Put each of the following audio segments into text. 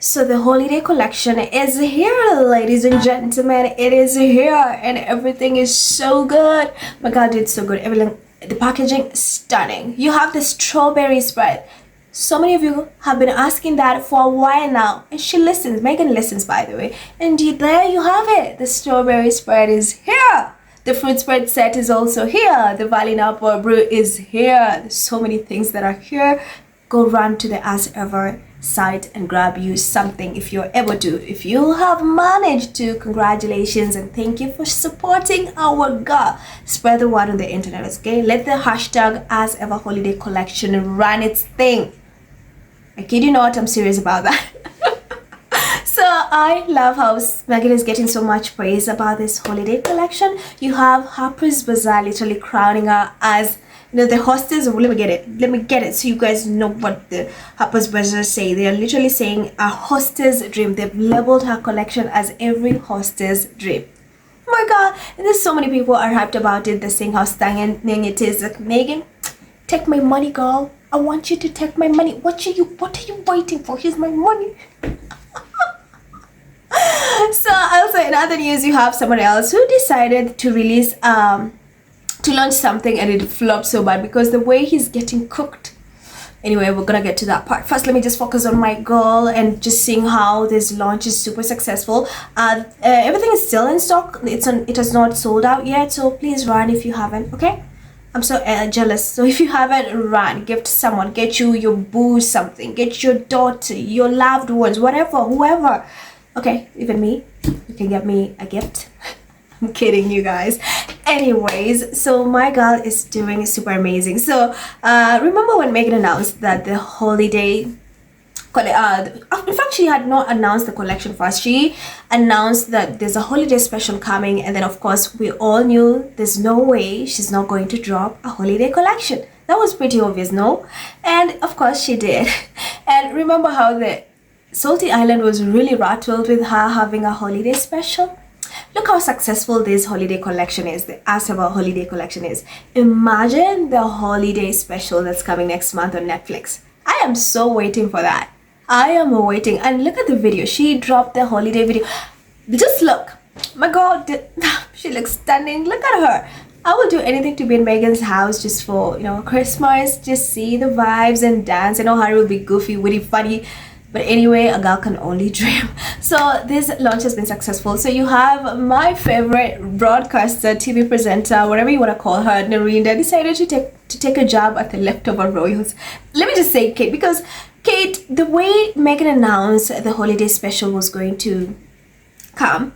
So the holiday collection is here, ladies and gentlemen. It is here and everything is so good. My god, it's so good. Everything, the packaging, stunning. You have the strawberry spread. So many of you have been asking that for a while now, and she listens. Meghan listens, by the way. And there you have it. The strawberry spread is here. The fruit spread set is also here. The vanilla brew is here. There's so many things that are here. Go run to the Asever site and grab you something if you're able to. If you have managed to, congratulations and thank you for supporting our girl. Spread the word on the internet, okay? Let the hashtag Asever holiday collection run its thing. I kid you not, I'm serious about that. So I love how Meghan is getting so much praise about this holiday collection. You have Harper's Bazaar literally crowning her as, you know, the hostess. Let me get it so you guys know what the Harper's Bazaar say. They are literally saying a hostess dream. They've labeled her collection as every hostess dream. Oh my god, and there's so many people are hyped about it. They're saying how stunning it is. Like, Meghan, take my money, girl. I want you to take my money. What are you waiting for? Here's my money. So also in other news, you have someone else who decided to release to launch something, and it flopped so bad because the way he's getting cooked. Anyway, we're gonna get to that part. First, let me just focus on my girl and just seeing how this launch is super successful. Everything is still in stock. It has not sold out yet, so please run if you haven't, okay? I'm so jealous. So if you haven't, run, gift someone, get you your boo something, get your daughter, your loved ones, whatever, whoever. Okay, even me, you can get me a gift. I'm kidding, you guys. Anyways, so my girl is doing super amazing. So remember when Meghan announced that the holiday in fact, she had not announced the collection first. She announced that there's a holiday special coming, and then of course we all knew there's no way she's not going to drop a holiday collection. That was pretty obvious, no? And of course she did. And remember how the Salty Island was really rattled with her having a holiday special? Look how successful this holiday collection is, the Asever holiday collection is. Imagine the holiday special that's coming next month on Netflix. I am so waiting for that. I am waiting. And look at the video. She dropped the holiday video. Just look. My god, she looks stunning. Look at her. I will do anything to be in Meghan's house just for, you know, Christmas. Just see the vibes and dance. I know Harry will be goofy, witty, funny. But anyway, a girl can only dream. So this launch has been successful. So you have my favorite broadcaster, TV presenter, whatever you want to call her, Narendra, decided to take a jab at the leftover royals. Let me just say Kate, because Kate, the way Meghan announced the holiday special was going to come,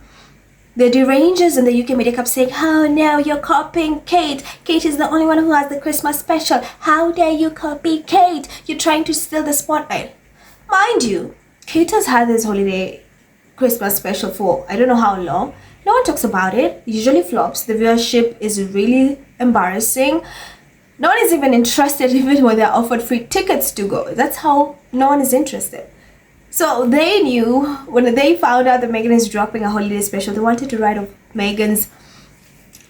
the derangers in the UK media kept saying, oh no, you're copying Kate. Kate is the only one who has the Christmas special. How dare you copy Kate? You're trying to steal the spotlight. Mind you, Kate has had this holiday Christmas special for I don't know how long. No one talks about it. It usually flops. The viewership is really embarrassing. No one is even interested even when they're offered free tickets to go. That's how no one is interested. So they knew when they found out that Meghan is dropping a holiday special, they wanted to write off Meghan's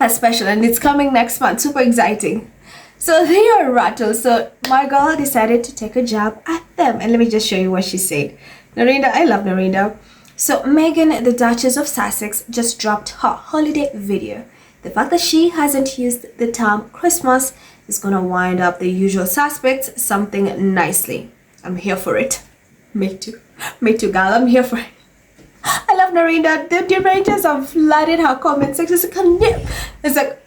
special, and it's coming next month. Super exciting. So they are rattled. So my girl decided to take a jab at them. And let me just show you what she said. Narendra, I love Narendra. So Meghan, the Duchess of Sussex, just dropped her holiday video. The fact that she hasn't used the term Christmas is going to wind up the usual suspects something nicely. I'm here for it. Me too. Me too, girl. I'm here for it. I love Narendra. The derangers have flooded her comment section. It's like,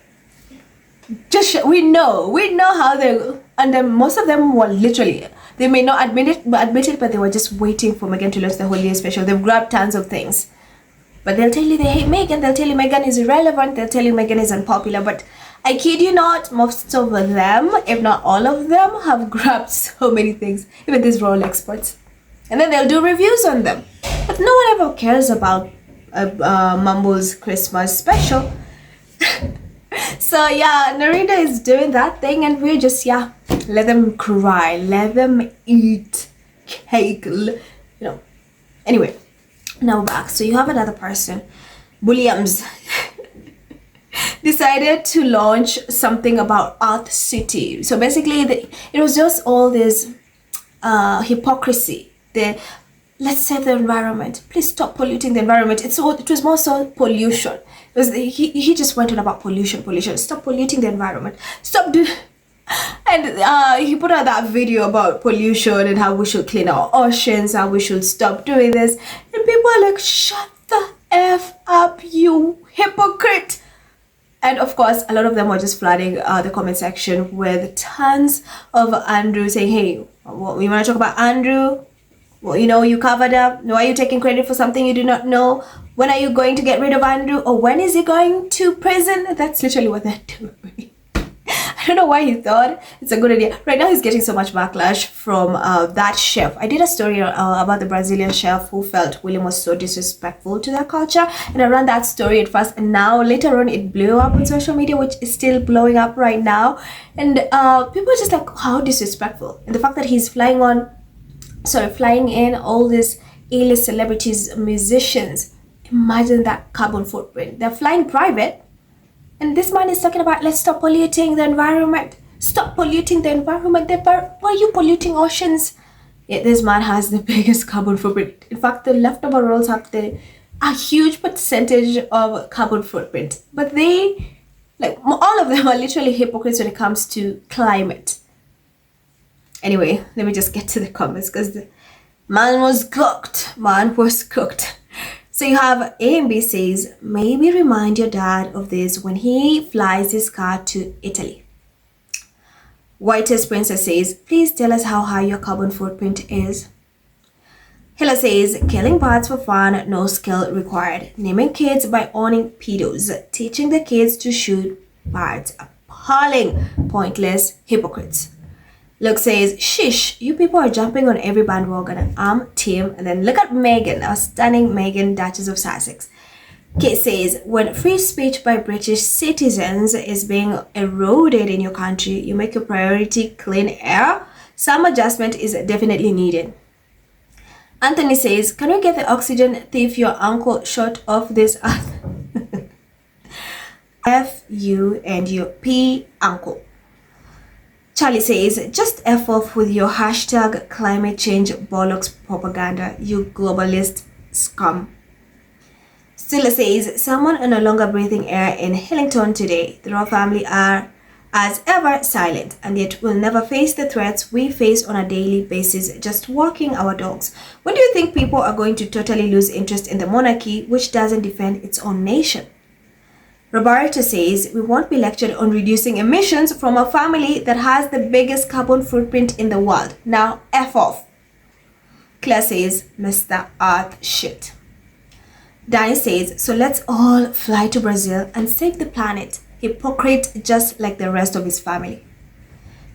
just we know how they, and then most of them were literally, they may not admit it, but they were just waiting for Meghan to launch the holiday special. They've grabbed tons of things, but they'll tell you they hate Meghan. They'll tell you Meghan is irrelevant. They'll tell you Meghan is unpopular. But I kid you not, most of them, if not all of them, have grabbed so many things. Even these royal experts, and then they'll do reviews on them. But no one ever cares about Mumbo's Christmas special. So yeah, Narendra is doing that thing, and we're just, yeah, let them cry, let them eat cake, you know. Anyway, now back. So you have another person, Williams, decided to launch something about Earthshot City. So basically, it was just all this hypocrisy. let's save the environment. Please stop polluting the environment. It was more so pollution. It was, he just went on about pollution. Stop polluting the environment. Stop doing. And he put out that video about pollution and how we should clean our oceans, how we should stop doing this. And people are like, shut the F up, you hypocrite. And of course, a lot of them were just flooding the comment section with tons of Andrew saying, hey, what, we want to talk about Andrew? Well, you know, you covered up. Why are you taking credit for something you do not know? When are you going to get rid of Andrew? Or when is he going to prison? That's literally what they're doing. I don't know why he thought it's a good idea. Right now, he's getting so much backlash from that chef. I did a story about the Brazilian chef who felt William was so disrespectful to their culture. And I ran that story at first. And now, later on, it blew up on social media, which is still blowing up right now. And people are just like, how disrespectful. And the fact that he's flying in all these A-list celebrities, musicians. Imagine that carbon footprint. They're flying private. And this man is talking about, let's stop polluting the environment. Stop polluting the environment. Why are you polluting oceans? Yet this man has the biggest carbon footprint. In fact, the leftover rolls have a huge percentage of carbon footprint. But they, like, all of them are literally hypocrites when it comes to climate. Anyway, let me just get to the comments because the man was cooked. So you have A and B says, maybe remind your dad of this when he flies his car to Italy. Whitest Princess says, please tell us how high your carbon footprint is. Hilla says, killing birds for fun, no skill required. Naming kids by owning pedos. Teaching the kids to shoot birds. Appalling, pointless hypocrites. Luke says, shish, you people are jumping on every bandwagon. I'm Tim. And then look at Meghan, our stunning Meghan, Duchess of Sussex. Kate says, when free speech by British citizens is being eroded in your country, you make your priority clean air. Some adjustment is definitely needed. Anthony says, can we get the oxygen thief your uncle shot off this earth? F you and your P uncle. Charlie says, just F off with your hashtag climate change bollocks propaganda, you globalist scum. Stella says, someone are no longer breathing air in Hillington today. The royal family are, as ever, silent, and yet will never face the threats we face on a daily basis just walking our dogs. When do you think people are going to totally lose interest in the monarchy, which doesn't defend its own nation? Roberta says, we won't be lectured on reducing emissions from a family that has the biggest carbon footprint in the world. Now, F off. Claire says, Mr. Earth shit. Danny says, so let's all fly to Brazil and save the planet. Hypocrite just like the rest of his family.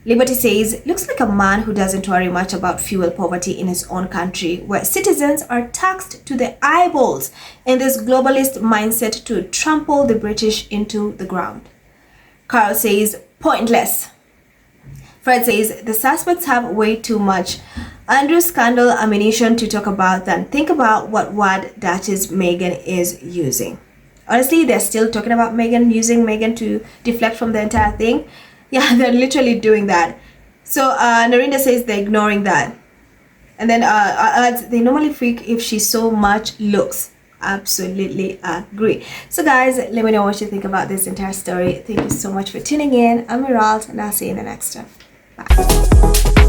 Liberty says, looks like a man who doesn't worry much about fuel poverty in his own country, where citizens are taxed to the eyeballs in this globalist mindset to trample the British into the ground. Carl says, pointless. Fred says, the suspects have way too much Andrew's scandal ammunition to talk about than think about what word Duchess Meghan is using. Honestly, they're still talking about Meghan, using Meghan to deflect from the entire thing. Yeah, they're literally doing that. So Narinda says they're ignoring that. And then they normally freak if she so much looks. Absolutely agree. So guys, let me know what you think about this entire story. Thank you so much for tuning in. I'm Miralt, and I'll see you in the next one. Bye.